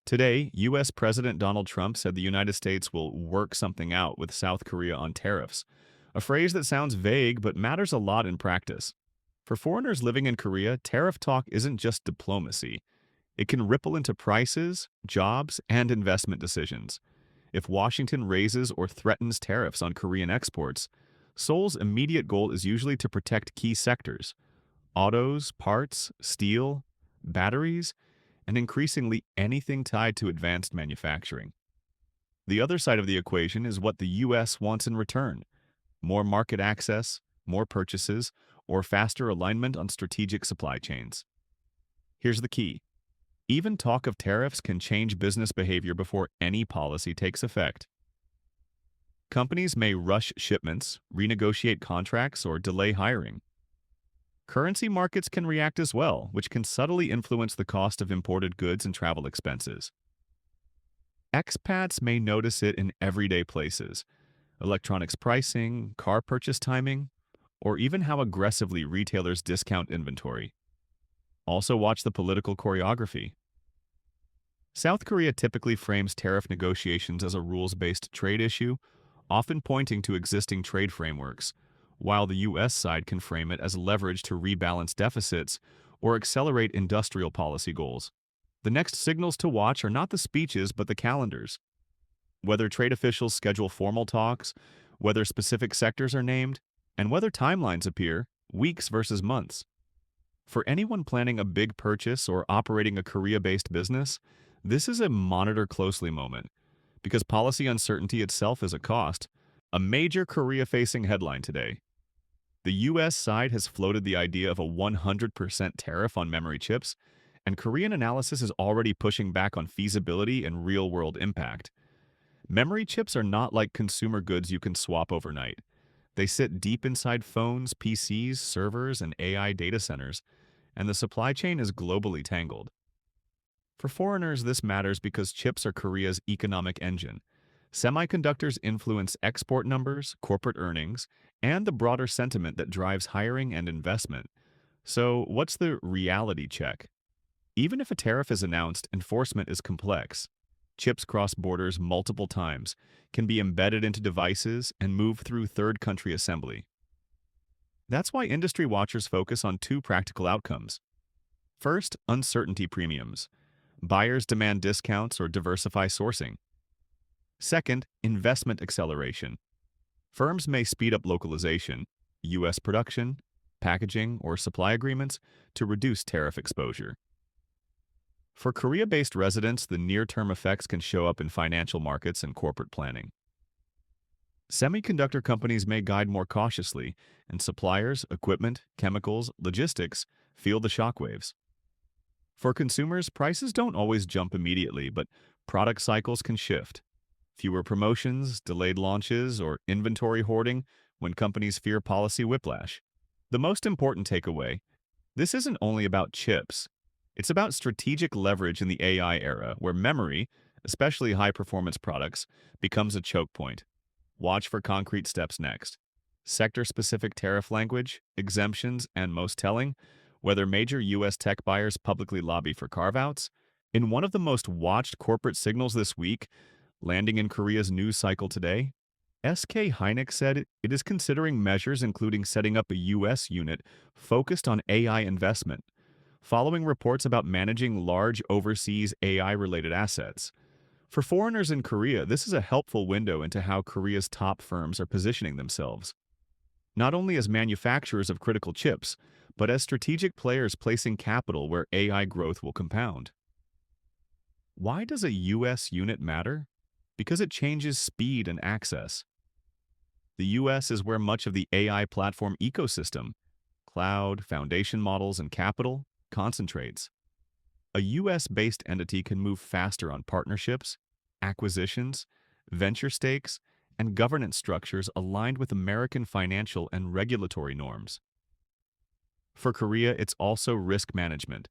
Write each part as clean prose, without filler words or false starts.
Today, U.S. President Donald Trump said the United States will work something out with South Korea on tariffs, a phrase that sounds vague but matters a lot in practice. For foreigners living in Korea, tariff talk isn't just diplomacy. It can ripple into prices, jobs, and investment decisions. If Washington raises or threatens tariffs on Korean exports, Seoul's immediate goal is usually to protect key sectors: autos, parts, steel, batteries, and increasingly anything tied to advanced manufacturing. The other side of the equation is what the U.S. wants in return: more market access, more purchases, or faster alignment on strategic supply chains. Here's the key. Even talk of tariffs can change business behavior before any policy takes effect. Companies may rush shipments, renegotiate contracts, or delay hiring. Currency markets can react as well, which can subtly influence the cost of imported goods and travel expenses. Expats may notice it in everyday places: electronics pricing, car purchase timing, or even how aggressively retailers discount inventory. Also, watch the political choreography. South Korea typically frames tariff negotiations as a rules-based trade issue, often pointing to existing trade frameworks, while the U.S. side can frame it as leverage to rebalance deficits or accelerate industrial policy goals. The next signals to watch are not the speeches but the calendars. Whether trade officials schedule formal talks, whether specific sectors are named, and whether timelines appear, weeks versus months. For anyone planning a big purchase or operating a Korea-based business, this is a monitor closely moment, because policy uncertainty itself is a cost. A major Korea-facing headline today: the U.S. side has floated the idea of a 100% tariff on memory chips, and Korean analysis is already pushing back on feasibility and real-world impact. Memory chips are not like consumer goods you can swap overnight. They sit deep inside phones, PCs, servers, and AI data centers, and the supply chain is globally tangled. For foreigners, this matters because chips are Korea's economic engine. Semiconductors influence export numbers, corporate earnings, and the broader sentiment that drives hiring and investment. So, what's the reality check? Even if a tariff is announced, enforcement is complex. Chips cross borders multiple times, can be embedded into devices, and move through third-country assembly. That's why industry watchers focus on two practical outcomes. First, uncertainty premiums. Buyers demand discounts or diversify sourcing. Second, investment acceleration. Firms may speed up localization, U.S. production, packaging, or supply agreements to reduce tariff exposure. For Korea-based residents, the near-term effects can show up in financial markets and corporate planning. Semiconductor companies may guide more cautiously, and suppliers, equipment, chemicals, logistics feel the shockwaves. For consumers, prices don't always jump immediately, but product cycles can shift. Fewer promotions, delayed launches, or inventory hoarding when companies fear policy whiplash. The most important takeaway: this isn't only about chips. It's about strategic leverage in the AI era, where memory, especially high-performance products, becomes a choke point. Watch for concrete steps next. Sector-specific tariff language, exemptions, and most telling, whether major U.S. tech buyers publicly lobby for carve-outs. In one of the most watched corporate signals this week, landing in Korea's news cycle today, SK Hynix said it is considering measures including setting up a U.S. unit focused on AI investment, following reports about managing large overseas AI-related assets. For foreigners in Korea, this is a helpful window into how Korea's top firms are positioning themselves, not only as manufacturers of critical chips, but as strategic players placing capital where AI growth will compound. Why does a U.S. unit matter? Because it changes speed and access. The U.S. is where much of the AI platform ecosystem, cloud, foundation models, and capital, concentrates. A U.S.-based entity can move faster on partnerships, acquisitions, venture stakes, and governance structures aligned with American financial and regulatory norms. For Korea, it's also risk management.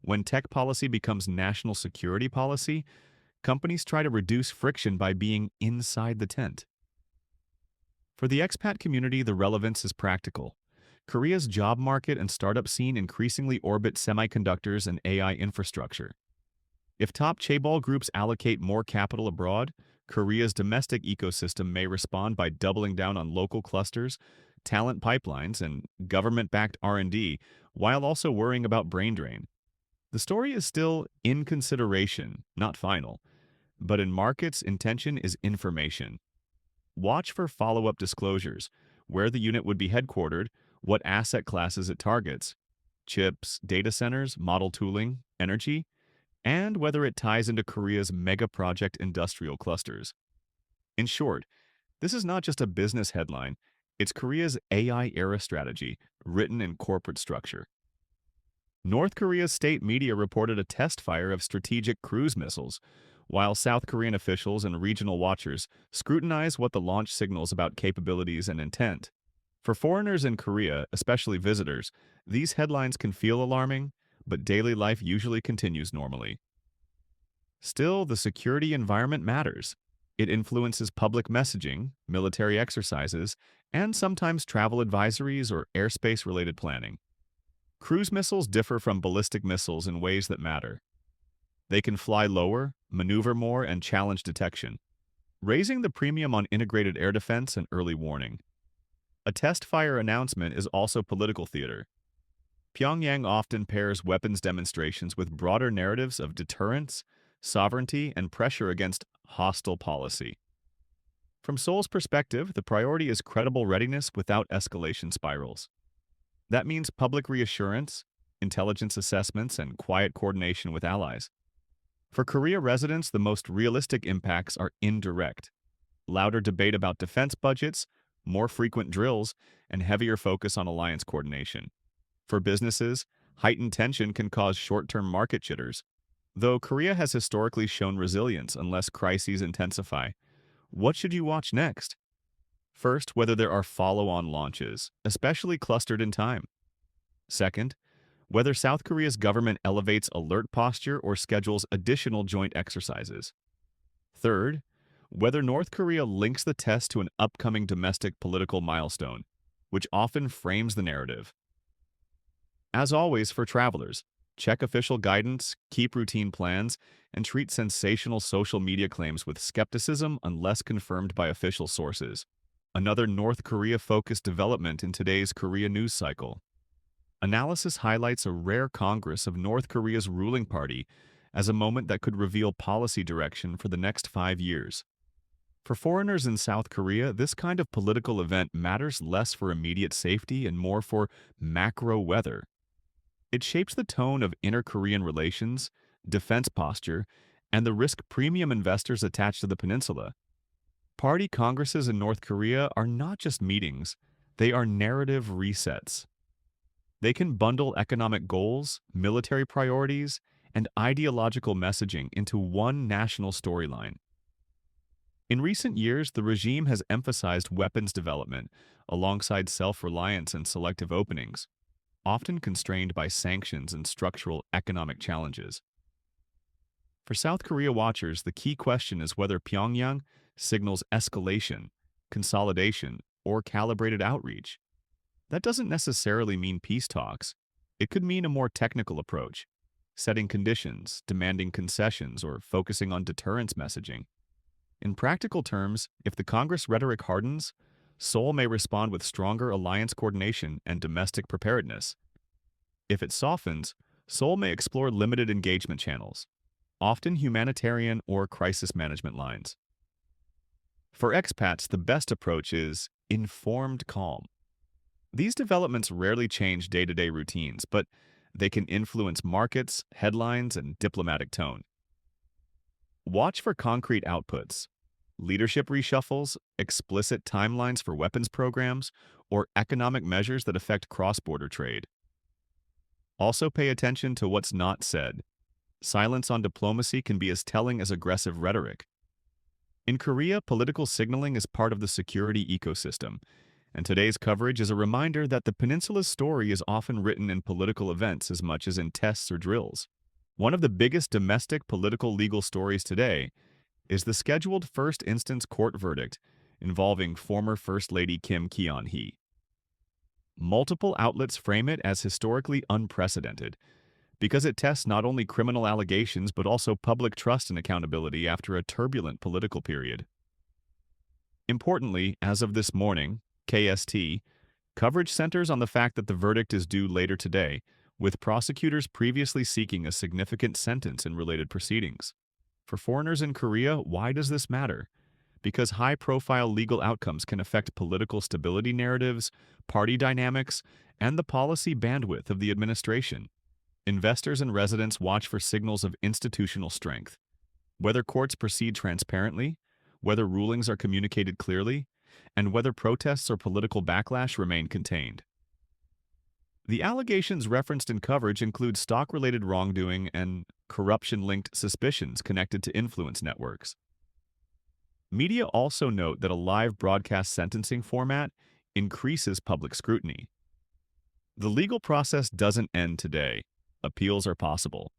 When tech policy becomes national security policy, companies try to reduce friction by being inside the tent. For the expat community, the relevance is practical. Korea's job market and startup scene increasingly orbit semiconductors and AI infrastructure. If top chaebol groups allocate more capital abroad, Korea's domestic ecosystem may respond by doubling down on local clusters, talent pipelines, and government-backed R&D, while also worrying about brain drain. The story is still in consideration, not final, but in markets, intention is information. Watch for follow-up disclosures, where the unit would be headquartered, what asset classes it targets, chips, data centers, model tooling, energy, and whether it ties into Korea's mega project industrial clusters. In short, this is not just a business headline, it's Korea's AI era strategy, written in corporate structure. North Korea's state media reported a test fire of strategic cruise missiles, while South Korean officials and regional watchers scrutinize what the launch signals about capabilities and intent. For foreigners in Korea, especially visitors, these headlines can feel alarming, but daily life usually continues normally. Still, the security environment matters. It influences public messaging, military exercises, and sometimes travel advisories or airspace-related planning. Cruise missiles differ from ballistic missiles in ways that matter. They can fly lower, maneuver more, and challenge detection, raising the premium on integrated air defense and early warning. A test fire announcement is also political theater. Pyongyang often pairs weapons demonstrations with broader narratives of deterrence, sovereignty, and pressure against hostile policy. From Seoul's perspective, the priority is credible readiness without escalation spirals. That means public reassurance, intelligence assessments, and quiet coordination with allies. For Korea residents, the most realistic impacts are indirect. Louder debate about defense budgets, more frequent drills, and heavier focus on alliance coordination. For businesses, heightened tension can cause short-term market jitters. Though Korea has historically shown resilience unless crises intensify, what should you watch next? First, whether there are follow-on launches, especially clustered in time. Second, whether South Korea's government elevates alert posture or schedules additional joint exercises. Third, whether North Korea links the test to an upcoming domestic political milestone, which often frames the narrative. As always for travelers, check official guidance, keep routine plans, and treat sensational social media claims with skepticism unless confirmed by official sources. Another North Korea-focused development in today's Korea news cycle. Analysis highlights a rare congress of North Korea's ruling party as a moment that could reveal policy direction for the next 5 years. For foreigners in South Korea, this kind of political event matters less for immediate safety and more for macro weather. It shapes the tone of inter-Korean relations, defense posture, and the risk premium investors attach to the peninsula. Party congresses in North Korea are not just meetings, they are narrative resets. They can bundle economic goals, military priorities, and ideological messaging into one national storyline. In recent years, the regime has emphasized weapons development alongside self-reliance and selective openings, often constrained by sanctions and structural economic challenges. For South Korea watchers, the key question is whether Pyongyang signals escalation, consolidation, or calibrated outreach. That doesn't necessarily mean peace talks. It could mean a more technical approach, setting conditions, demanding concessions, or focusing on deterrence messaging. In practical terms, if the Congress rhetoric hardens, Seoul may respond with stronger alliance coordination and domestic preparedness. If it softens, Seoul may explore limited engagement channels, often humanitarian or crisis management lines. For expats, the best approach is informed calm. These developments rarely change day-to-day routines, but they can influence markets, headlines, and diplomatic tone. Watch for concrete outputs, leadership reshuffles, explicit timelines for weapons programs, or economic measures that affect cross-border trade. Also pay attention to what's not said. Silence on diplomacy can be as telling as aggressive rhetoric. In Korea, political signaling is part of the security ecosystem, and today's coverage is a reminder that the peninsula's story is often written in political events as much as in tests or drills. One of the biggest domestic political legal stories today is the scheduled first-instance court verdict involving former First Lady Kim Keon-hee. Multiple outlets frame it as historically unprecedented, because it tests not only criminal allegations but also public trust and accountability after a turbulent political period. Importantly, as of this morning, KST, coverage centers on the fact that the verdict is due later today, with prosecutors previously seeking a significant sentence in related proceedings. For foreigners in Korea, why does this matter? Because high-profile legal outcomes can affect political stability narratives, party dynamics, and the policy bandwidth of the administration. Investors and residents watch for signals of institutional strength. Whether courts proceed transparently, whether rulings are communicated clearly, and whether protests or political backlash remain contained. The allegations referenced in coverage include stock-related wrongdoing and corruption-linked suspicions connected to influence networks. Media also note that a live broadcast sentencing format increases public scrutiny. The legal process doesn't end today. Appeals are possible.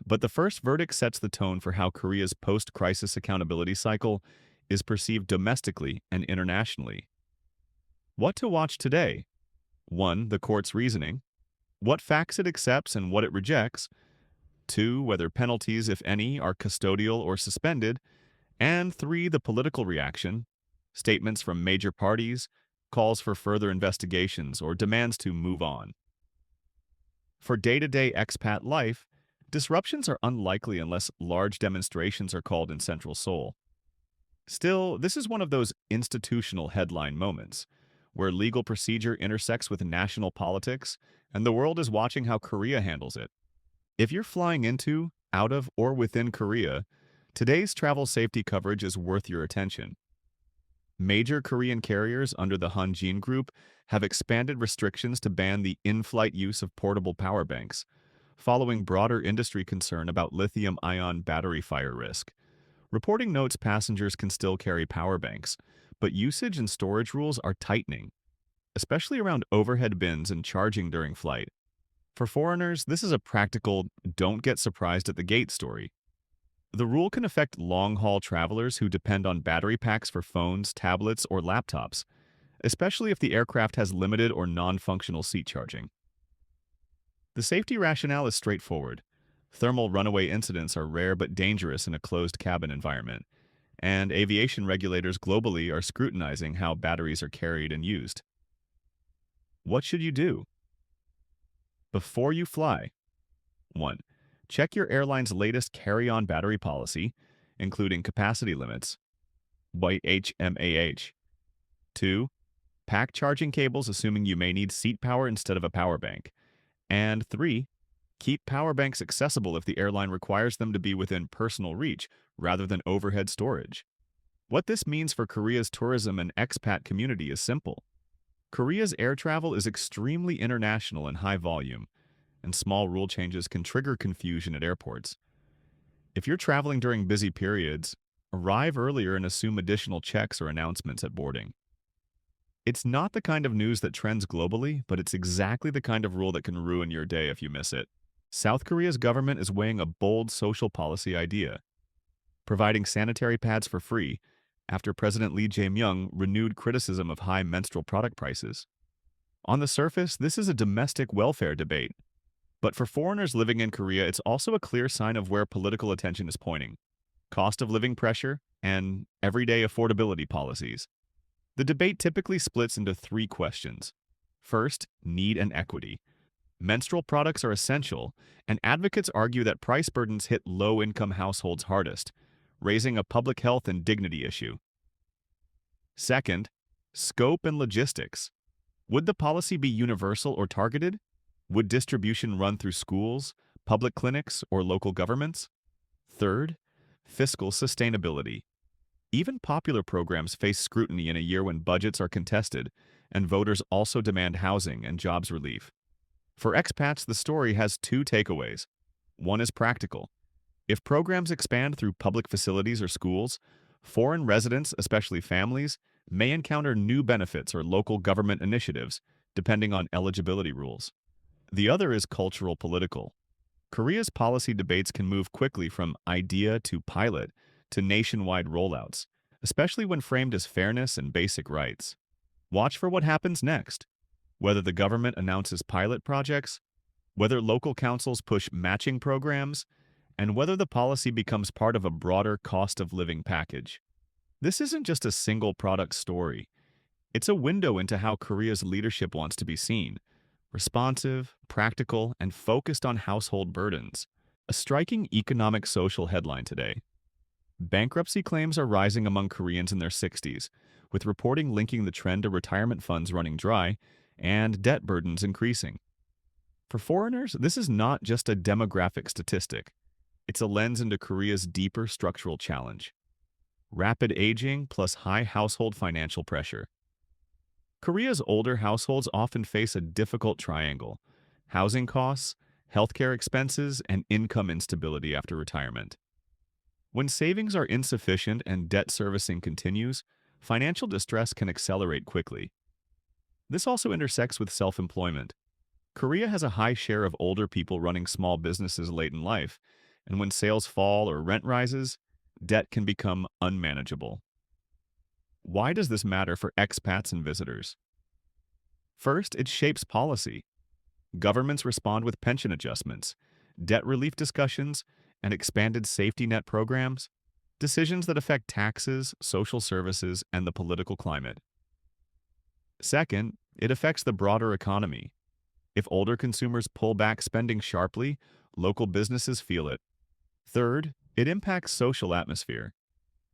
But the first verdict sets the tone for how Korea's post-crisis accountability cycle is perceived domestically and internationally. What to watch today? 1. The court's reasoning. What facts it accepts and what it rejects. 2. Whether penalties, if any, are custodial or suspended. And 3. The political reaction. Statements from major parties, calls for further investigations, or demands to move on. For day-to-day expat life, disruptions are unlikely unless large demonstrations are called in central Seoul. Still, this is one of those institutional headline moments, where legal procedure intersects with national politics, and the world is watching how Korea handles it. If you're flying into, out of, or within Korea, today's travel safety coverage is worth your attention. Major Korean carriers under the Hanjin Group have expanded restrictions to ban the in-flight use of portable power banks, following broader industry concern about lithium-ion battery fire risk. Reporting notes passengers can still carry power banks, but usage and storage rules are tightening, especially around overhead bins and charging during flight. For foreigners, this is a practical, don't get surprised at the gate story. The rule can affect long-haul travelers who depend on battery packs for phones, tablets, or laptops, especially if the aircraft has limited or non-functional seat charging. The safety rationale is straightforward. Thermal runaway incidents are rare but dangerous in a closed cabin environment, and aviation regulators globally are scrutinizing how batteries are carried and used. What should you do? Before you fly. 1. Check your airline's latest carry-on battery policy, including capacity limits, HMAH. 2. Pack charging cables assuming you may need seat power instead of a power bank. And 3. Keep power banks accessible if the airline requires them to be within personal reach rather than overhead storage. What this means for Korea's tourism and expat community is simple. Korea's air travel is extremely international and high volume, and small rule changes can trigger confusion at airports. If you're traveling during busy periods, arrive earlier and assume additional checks or announcements at boarding. It's not the kind of news that trends globally, but it's exactly the kind of rule that can ruin your day if you miss it. South Korea's government is weighing a bold social policy idea, providing sanitary pads for free after President Lee Jae-myung renewed criticism of high menstrual product prices. On the surface, this is a domestic welfare debate, but for foreigners living in Korea, it's also a clear sign of where political attention is pointing: cost of living pressure and everyday affordability policies. The debate typically splits into 3 questions. First, need and equity. Menstrual products are essential, and advocates argue that price burdens hit low-income households hardest, raising a public health and dignity issue. Second, scope and logistics. Would the policy be universal or targeted? Would distribution run through schools, public clinics, or local governments? Third, fiscal sustainability. Even popular programs face scrutiny in a year when budgets are contested, and voters also demand housing and jobs relief. For expats, the story has 2 takeaways. One is practical. If programs expand through public facilities or schools, foreign residents, especially families, may encounter new benefits or local government initiatives, depending on eligibility rules. The other is cultural political. Korea's policy debates can move quickly from idea to pilot to nationwide rollouts, especially when framed as fairness and basic rights. Watch for what happens next, whether the government announces pilot projects whether local councils push matching programs, and whether the policy becomes part of a broader cost of living package. This isn't just a single product story. It's a window into how Korea's leadership wants to be seen: responsive, practical, and focused on household burdens. A striking economic social headline today. Bankruptcy claims are rising among Koreans in their 60s, with reporting linking the trend to retirement funds running dry and debt burdens increasing. For foreigners, this is not just a demographic statistic. It's a lens into Korea's deeper structural challenge: rapid aging plus high household financial pressure. Korea's older households often face a difficult triangle: housing costs, healthcare expenses, and income instability after retirement. When savings are insufficient and debt servicing continues, financial distress can accelerate quickly. This also intersects with self-employment. Korea has a high share of older people running small businesses late in life, and when sales fall or rent rises, debt can become unmanageable. Why does this matter for expats and visitors? First, it shapes policy. Governments respond with pension adjustments, debt relief discussions, and expanded safety net programs, decisions that affect taxes, social services, and the political climate. Second, it affects the broader economy. If older consumers pull back spending sharply, local businesses feel it. Third, it impacts social atmosphere.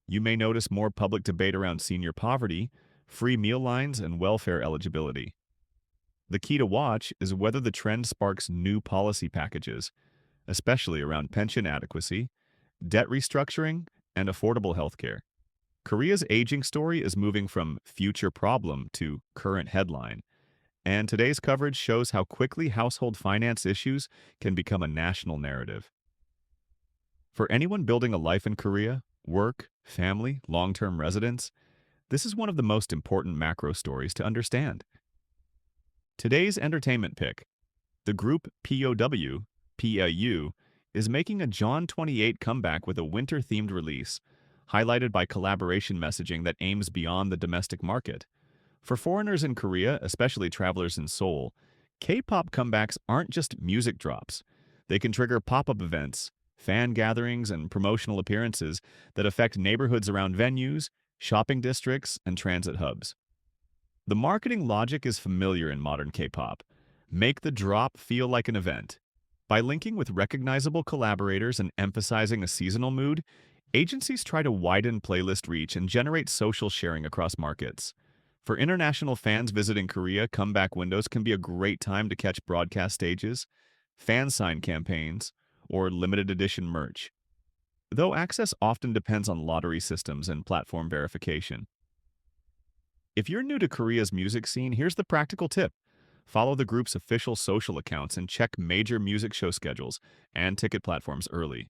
You may notice more public debate around senior poverty, free meal lines, and welfare eligibility. The key to watch is whether the trend sparks new policy packages, especially around pension adequacy, debt restructuring, and affordable healthcare. Korea's aging story is moving from future problem to current headline, and today's coverage shows how quickly household finance issues can become a national narrative. For anyone building a life in Korea, work, family, long-term residence, this is one of the most important macro stories to understand. Today's entertainment pick: the group POW is making a John 28 comeback with a winter-themed release, highlighted by collaboration messaging that aims beyond the domestic market. For foreigners in Korea, especially travelers in Seoul, K-pop comebacks aren't just music drops. They can trigger pop-up events, fan gatherings, and promotional appearances that affect neighborhoods around venues, shopping districts, and transit hubs. The marketing logic is familiar in modern K-pop. Make the drop feel like an event. By linking with recognizable collaborators and emphasizing a seasonal mood, agencies try to widen playlist reach and generate social sharing across markets. For international fans visiting Korea, comeback windows can be a great time to catch broadcast stages, fan sign campaigns, or limited edition merch, though access often depends on lottery systems and platform verification. If you're new to Korea's music scene, here's the practical tip. Follow the group's official social accounts and check major music show schedules and ticket platforms early.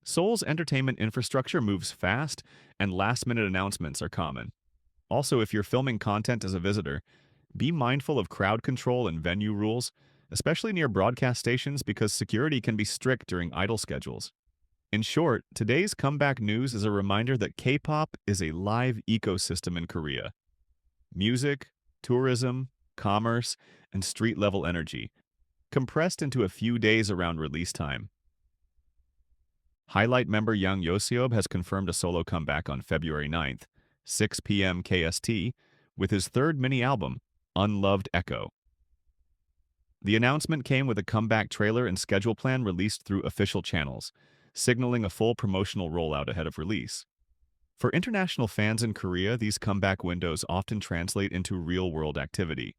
Seoul's entertainment infrastructure moves fast, and last-minute announcements are common. Also, if you're filming content as a visitor, be mindful of crowd control and venue rules, especially near broadcast stations, because security can be strict during idol schedules. In short, today's comeback news is a reminder that K-pop is a live ecosystem in Korea. Music, tourism, commerce, and street-level energy, compressed into a few days around release time. Highlight member Yoseob has confirmed a solo comeback on February 9th, 6 p.m. KST, with his third mini-album, Unloved Echo. The announcement came with a comeback trailer and schedule plan released through official channels, signaling a full promotional rollout ahead of release. For international fans in Korea, these comeback windows often translate into real-world activity: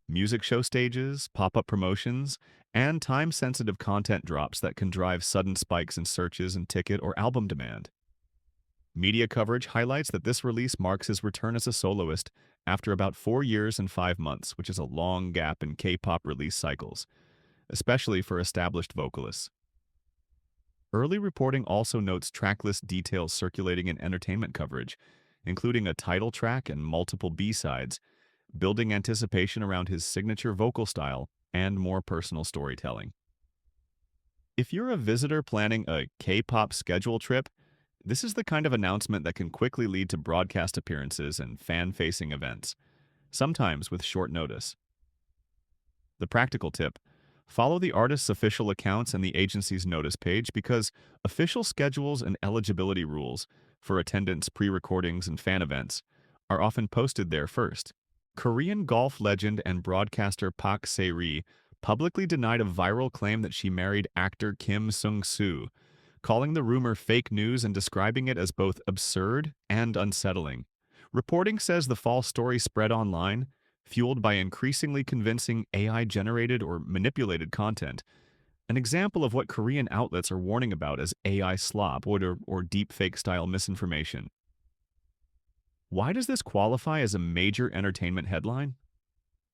music show stages, pop-up promotions, and time-sensitive content drops that can drive sudden spikes in searches and ticket or album demand. Media coverage highlights that this release marks his return as a soloist after about 4 years and 5 months, which is a long gap in K-pop release cycles, especially for established vocalists. Early reporting also notes tracklist details circulating in entertainment coverage, including a title track and multiple B-sides, building anticipation around his signature vocal style and more personal storytelling. If you're a visitor planning a K-pop schedule trip, this is the kind of announcement that can quickly lead to broadcast appearances and fan-facing events, sometimes with short notice. The practical tip: Follow the artist's official accounts and the agency's notice page because official schedules and eligibility rules for attendance, pre-recordings, and fan events are often posted there first. Korean golf legend and broadcaster Park Se-ri publicly denied a viral claim that she married actor Kim Sung-soo, calling the rumor fake news and describing it as both absurd and unsettling. Reporting says the false story spread online, fueled by increasingly convincing AI-generated or manipulated content, an example of what Korean outlets are warning about as AI slop or deepfake-style misinformation. Why does this qualify as a major entertainment headline?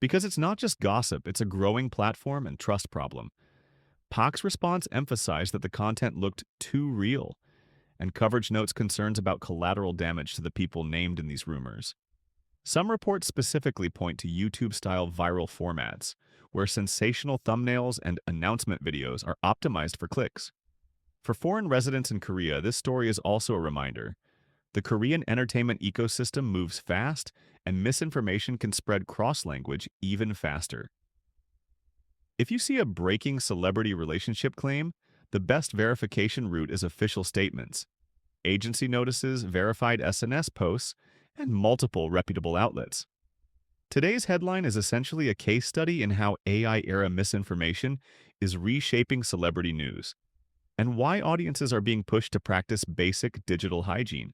Because it's not just gossip, it's a growing platform and trust problem. Park's response emphasized that the content looked too real, and coverage notes concerns about collateral damage to the people named in these rumors. Some reports specifically point to YouTube-style viral formats, where sensational thumbnails and announcement videos are optimized for clicks. For foreign residents in Korea, this story is also a reminder. The Korean entertainment ecosystem moves fast, and misinformation can spread cross-language even faster. If you see a breaking celebrity relationship claim, the best verification route is official statements, agency notices, verified SNS posts, and multiple reputable outlets. Today's headline is essentially a case study in how AI-era misinformation is reshaping celebrity news, and why audiences are being pushed to practice basic digital hygiene.